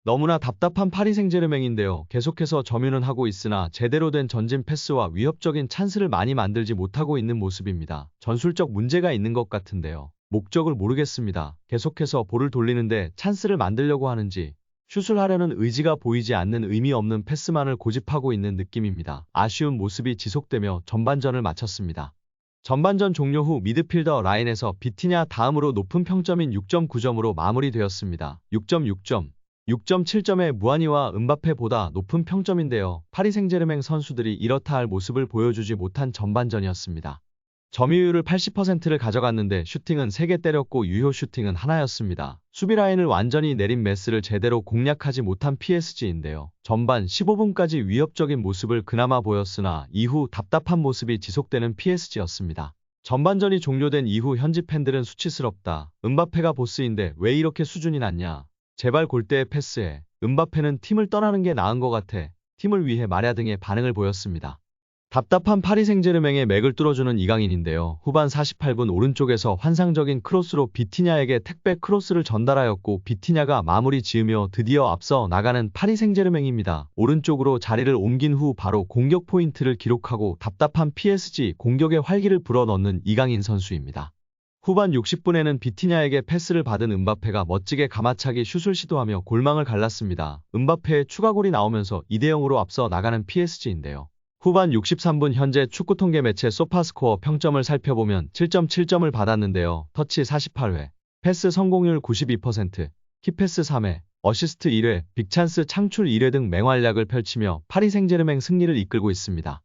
너무나 답답한 파리 생제르맹인데요. 계속해서 점유는 하고 있으나 제대로 된 전진 패스와 위협적인 찬스를 많이 만들지 못하고 있는 모습입니다. 전술적 문제가 있는 것 같은데요. 목적을 모르겠습니다. 계속해서 볼을 돌리는데 찬스를 만들려고 하는지 슛을 하려는 의지가 보이지 않는 의미 없는 패스만을 고집하고 있는 느낌입니다. 아쉬운 모습이 지속되며 전반전을 마쳤습니다. 전반전 종료 후 미드필더 라인에서 비티냐 다음으로 높은 평점인 6.9점으로 마무리되었습니다. 6.6점, 6.7점의 무아니와 은바페보다 높은 평점인데요. 파리 생제르맹 선수들이 이렇다 할 모습을 보여주지 못한 전반전이었습니다. 점유율을 80%를 가져갔는데 슈팅은 3개 때렸고 유효 슈팅은 하나였습니다. 수비 라인을 완전히 내린 메스를 제대로 공략하지 못한 PSG인데요. 전반 15분까지 위협적인 모습을 그나마 보였으나 이후 답답한 모습이 지속되는 PSG였습니다. 전반전이 종료된 이후 현지 팬들은 수치스럽다. 은바페가 보스인데 왜 이렇게 수준이 낮냐. 제발 골대에 패스해. 은바페는 팀을 떠나는 게 나은 것 같아. 팀을 위해 말야 등의 반응을 보였습니다. 답답한 파리 생제르맹의 맥을 뚫어주는 이강인인데요. 후반 48분 오른쪽에서 환상적인 크로스로 비티냐에게 택배 크로스를 전달하였고 비티냐가 마무리 지으며 드디어 앞서 나가는 파리 생제르맹입니다. 오른쪽으로 자리를 옮긴 후 바로 공격 포인트를 기록하고 답답한 PSG 공격의 활기를 불어넣는 이강인 선수입니다. 후반 60분에는 비티냐에게 패스를 받은 은바페가 멋지게 가마차기 슛을 시도하며 골망을 갈랐습니다. 은바페의 추가골이 나오면서 2대0으로 앞서 나가는 PSG인데요. 후반 63분 현재 축구통계 매체 소파스코어 평점을 살펴보면 7.7점을 받았는데요. 터치 48회, 패스 성공률 92%, 키패스 3회, 어시스트 1회, 빅찬스 창출 1회 등 맹활약을 펼치며 파리 생제르맹 승리를 이끌고 있습니다.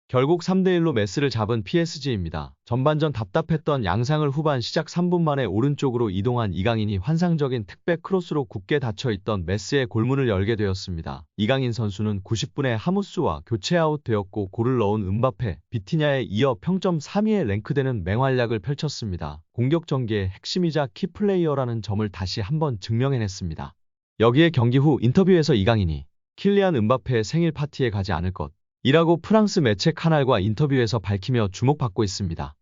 결국 3대1로 메스를 잡은 PSG입니다. 전반전 답답했던 양상을 후반 시작 3분 만에 오른쪽으로 이동한 이강인이 환상적인 택배 크로스로 굳게 닫혀있던 메스의 골문을 열게 되었습니다. 이강인 선수는 90분에 하무스와 교체 아웃되었고 골을 넣은 은바페, 비티냐에 이어 평점 3위에 랭크되는 맹활약을 펼쳤습니다. 공격 전개의 핵심이자 키플레이어라는 점을 다시 한번 증명해냈습니다. 여기에 경기 후 인터뷰에서 이강인이 킬리안 은바페의 생일 파티에 가지 않을 것 이라고 프랑스 매체 카날과 인터뷰에서 밝히며 주목받고 있습니다.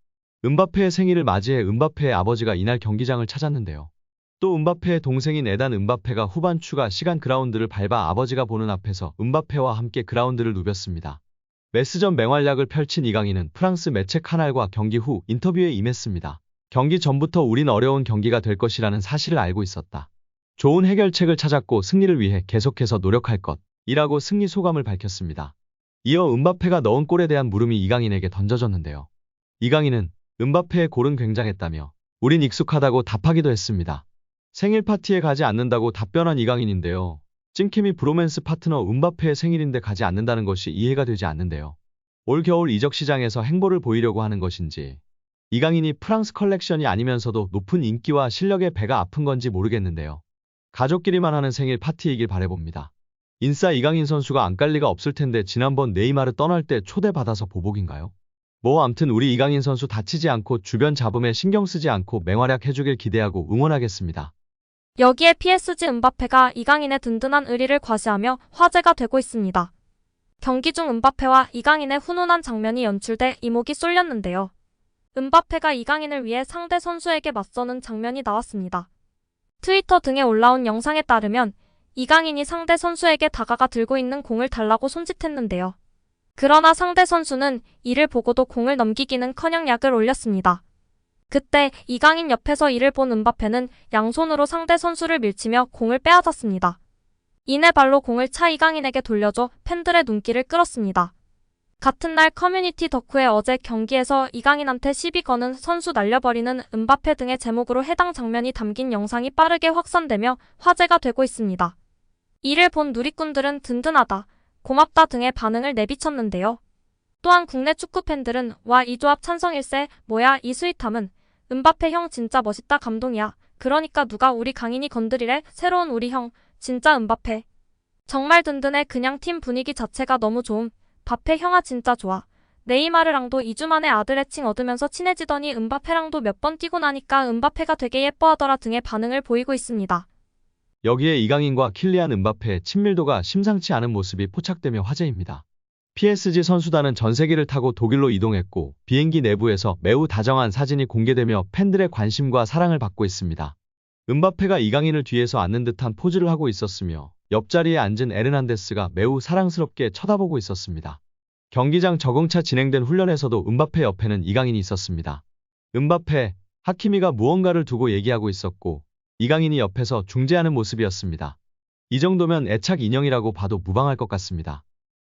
은바페의 생일을 맞이해 은바페의 아버지가 이날 경기장을 찾았는데요. 또 은바페의 동생인 에단 은바페가 후반 추가 시간 그라운드를 밟아 아버지가 보는 앞에서 은바페와 함께 그라운드를 누볐습니다. 메스전 맹활약을 펼친 이강인은 프랑스 매체 카날과 경기 후 인터뷰에 임했습니다. 경기 전부터 우린 어려운 경기가 될 것이라는 사실을 알고 있었다. 좋은 해결책을 찾았고 승리를 위해 계속해서 노력할 것 이라고 승리 소감을 밝혔습니다. 이어 은바페가 넣은 골에 대한 물음이 이강인에게 던져졌는데요. 이강인은 은바페의 골은 굉장했다며 우린 익숙하다고 답하기도 했습니다. 생일 파티에 가지 않는다고 답변한 이강인인데요. 찐케미 브로맨스 파트너 은바페의 생일인데 가지 않는다는 것이 이해가 되지 않는데요. 올 겨울 이적 시장에서 행보를 보이려고 하는 것인지 이강인이 프랑스 컬렉션이 아니면서도 높은 인기와 실력에 배가 아픈 건지 모르겠는데요. 가족끼리만 하는 생일 파티이길 바라봅니다. 인싸 이강인 선수가 안 깔 리가 없을 텐데 지난번 네이마르 떠날 때 초대받아서 보복인가요? 뭐 암튼 우리 이강인 선수 다치지 않고 주변 잡음에 신경 쓰지 않고 맹활약 해주길 기대하고 응원하겠습니다. 여기에 PSG 은바페가 이강인의 든든한 의리를 과시하며 화제가 되고 있습니다. 경기 중 은바페와 이강인의 훈훈한 장면이 연출돼 이목이 쏠렸는데요. 은바페가 이강인을 위해 상대 선수에게 맞서는 장면이 나왔습니다. 트위터 등에 올라온 영상에 따르면 이강인이 상대 선수에게 다가가 들고 있는 공을 달라고 손짓했는데요. 그러나 상대 선수는 이를 보고도 공을 넘기기는커녕 약을 올렸습니다. 그때 이강인 옆에서 이를 본 은바페는 양손으로 상대 선수를 밀치며 공을 빼앗았습니다. 이내 발로 공을 차 이강인에게 돌려줘 팬들의 눈길을 끌었습니다. 같은 날 커뮤니티 덕후에 어제 경기에서 이강인한테 시비 거는 선수 날려버리는 은바페 등의 제목으로 해당 장면이 담긴 영상이 빠르게 확산되며 화제가 되고 있습니다. 이를 본 누리꾼들은 든든하다, 고맙다 등의 반응을 내비쳤는데요. 또한 국내 축구 팬들은 와 이 조합 찬성일세, 뭐야 이 스윗함은, 은바페 형 진짜 멋있다 감동이야, 그러니까 누가 우리 강인이 건드리래, 새로운 우리 형, 진짜 은바페. 정말 든든해 그냥 팀 분위기 자체가 너무 좋음, 바페 형아 진짜 좋아. 네이마르랑도 2주 만에 아들 애칭 얻으면서 친해지더니 은바페랑도 몇 번 뛰고 나니까 은바페가 되게 예뻐하더라 등의 반응을 보이고 있습니다. 여기에 이강인과 킬리안 은바페의 친밀도가 심상치 않은 모습이 포착되며 화제입니다. PSG 선수단은 전세기를 타고 독일로 이동했고 비행기 내부에서 매우 다정한 사진이 공개되며 팬들의 관심과 사랑을 받고 있습니다. 은바페가 이강인을 뒤에서 안는 듯한 포즈를 하고 있었으며 옆자리에 앉은 에르난데스가 매우 사랑스럽게 쳐다보고 있었습니다. 경기장 적응차 진행된 훈련에서도 은바페 옆에는 이강인이 있었습니다. 은바페, 하키미가 무언가를 두고 얘기하고 있었고 이강인이 옆에서 중재하는 모습이었습니다. 이 정도면 애착 인형이라고 봐도 무방할 것 같습니다.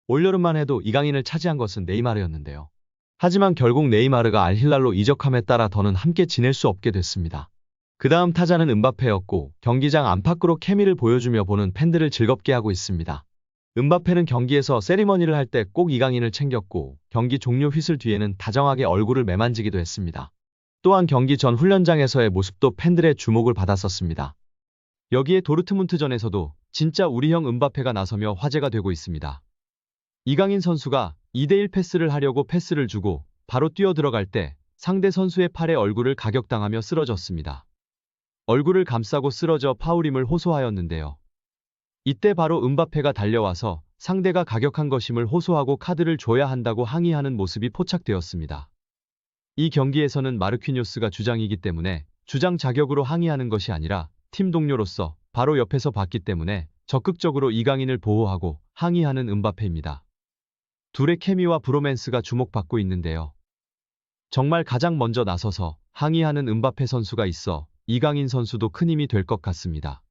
올여름만 해도 이강인을 차지한 것은 네이마르였는데요. 하지만 결국 네이마르가 알힐랄로 이적함에 따라 더는 함께 지낼 수 없게 됐습니다. 그 다음 타자는 은바페였고 경기장 안팎으로 케미를 보여주며 보는 팬들을 즐겁게 하고 있습니다. 은바페는 경기에서 세리머니를 할 때 꼭 이강인을 챙겼고 경기 종료 휘슬 뒤에는 다정하게 얼굴을 매만지기도 했습니다. 또한 경기 전 훈련장에서의 모습도 팬들의 주목을 받았었습니다. 여기에 도르트문트전에서도 진짜 우리 형 은바페가 나서며 화제가 되고 있습니다. 이강인 선수가 2대1 패스를 하려고 패스를 주고 바로 뛰어들어갈 때 상대 선수의 팔에 얼굴을 가격당하며 쓰러졌습니다. 얼굴을 감싸고 쓰러져 파울임을 호소하였는데요. 이때 바로 은바페가 달려와서 상대가 가격한 것임을 호소하고 카드를 줘야 한다고 항의하는 모습이 포착되었습니다. 이 경기에서는 마르퀴뉴스가 주장이기 때문에 주장 자격으로 항의하는 것이 아니라 팀 동료로서 바로 옆에서 봤기 때문에 적극적으로 이강인을 보호하고 항의하는 은바페입니다. 둘의 케미와 브로맨스가 주목받고 있는데요. 정말 가장 먼저 나서서 항의하는 은바페 선수가 있어 이강인 선수도 큰 힘이 될 것 같습니다.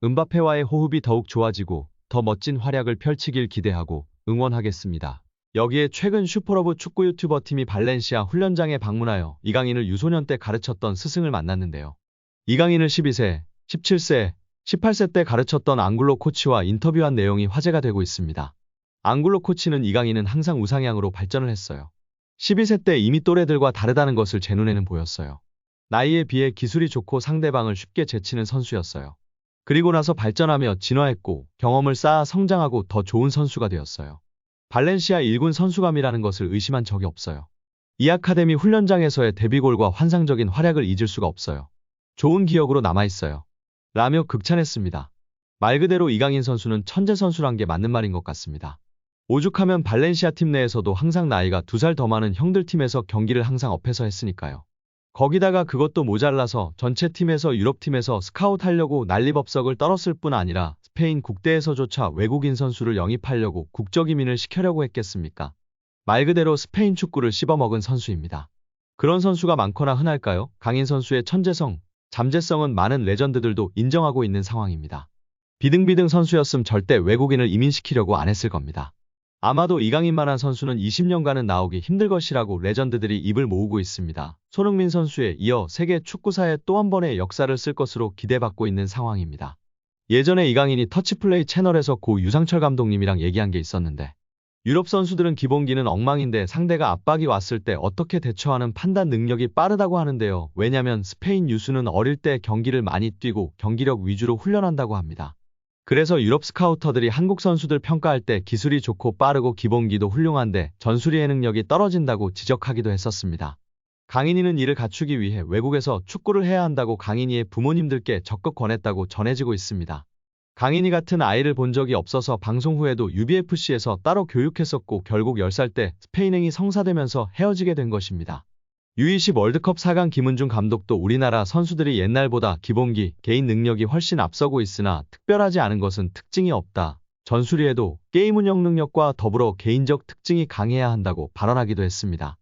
은바페와의 호흡이 더욱 좋아지고 더 멋진 활약을 펼치길 기대하고 응원하겠습니다. 여기에 최근 슈퍼러브 축구 유튜버 팀이 발렌시아 훈련장에 방문하여 이강인을 유소년 때 가르쳤던 스승을 만났는데요. 이강인을 12세, 17세, 18세 때 가르쳤던 앙글로 코치와 인터뷰한 내용이 화제가 되고 있습니다. 앙글로 코치는 이강인은 항상 우상향으로 발전을 했어요. 12세 때 이미 또래들과 다르다는 것을 제 눈에는 보였어요. 나이에 비해 기술이 좋고 상대방을 쉽게 제치는 선수였어요. 그리고 나서 발전하며 진화했고 경험을 쌓아 성장하고 더 좋은 선수가 되었어요. 발렌시아 1군 선수감이라는 것을 의심한 적이 없어요. 이 아카데미 훈련장에서의 데뷔골과 환상적인 활약을 잊을 수가 없어요. 좋은 기억으로 남아있어요. 라며 극찬했습니다. 말 그대로 이강인 선수는 천재 선수란 게 맞는 말인 것 같습니다. 오죽하면 발렌시아 팀 내에서도 항상 나이가 2살 더 많은 형들 팀에서 경기를 항상 업해서 했으니까요. 거기다가 그것도 모자라서 전체 팀에서 유럽팀에서 스카웃하려고 난리법석을 떨었을 뿐 아니라 스페인 국대에서조차 외국인 선수를 영입하려고 국적이민을 시켜려고 했겠습니까? 말 그대로 스페인 축구를 씹어먹은 선수입니다. 그런 선수가 많거나 흔할까요? 강인 선수의 천재성, 잠재성은 많은 레전드들도 인정하고 있는 상황입니다. 비등비등 선수였음 절대 외국인을 이민시키려고 안 했을 겁니다. 아마도 이강인만한 선수는 20년간은 나오기 힘들 것이라고 레전드들이 입을 모으고 있습니다. 손흥민 선수에 이어 세계 축구사에 또 한 번의 역사를 쓸 것으로 기대받고 있는 상황입니다. 예전에 이강인이 터치플레이 채널에서 고 유상철 감독님이랑 얘기한 게 있었는데 유럽 선수들은 기본기는 엉망인데 상대가 압박이 왔을 때 어떻게 대처하는 판단 능력이 빠르다고 하는데요. 왜냐면 스페인 유수는 어릴 때 경기를 많이 뛰고 경기력 위주로 훈련한다고 합니다. 그래서 유럽 스카우터들이 한국 선수들 평가할 때 기술이 좋고 빠르고 기본기도 훌륭한데 전술이의 능력이 떨어진다고 지적하기도 했었습니다. 강인이는 이를 갖추기 위해 외국에서 축구를 해야 한다고 강인이의 부모님들께 적극 권했다고 전해지고 있습니다. 강인이 같은 아이를 본 적이 없어서 방송 후에도 UBFC에서 따로 교육했었고 결국 10살 때 스페인행이 성사되면서 헤어지게 된 것입니다. U20 월드컵 4강 김은중 감독도 우리나라 선수들이 옛날보다 기본기, 개인 능력이 훨씬 앞서고 있으나 특별하지 않은 것은 특징이 없다. 전술이해도 게임 운영 능력과 더불어 개인적 특징이 강해야 한다고 발언하기도 했습니다.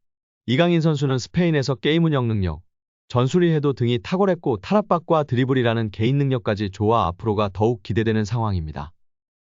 이강인 선수는 스페인에서 게임 운영 능력, 전술이해도 등이 탁월했고 탈압박과 드리블이라는 개인 능력까지 좋아 앞으로가 더욱 기대되는 상황입니다.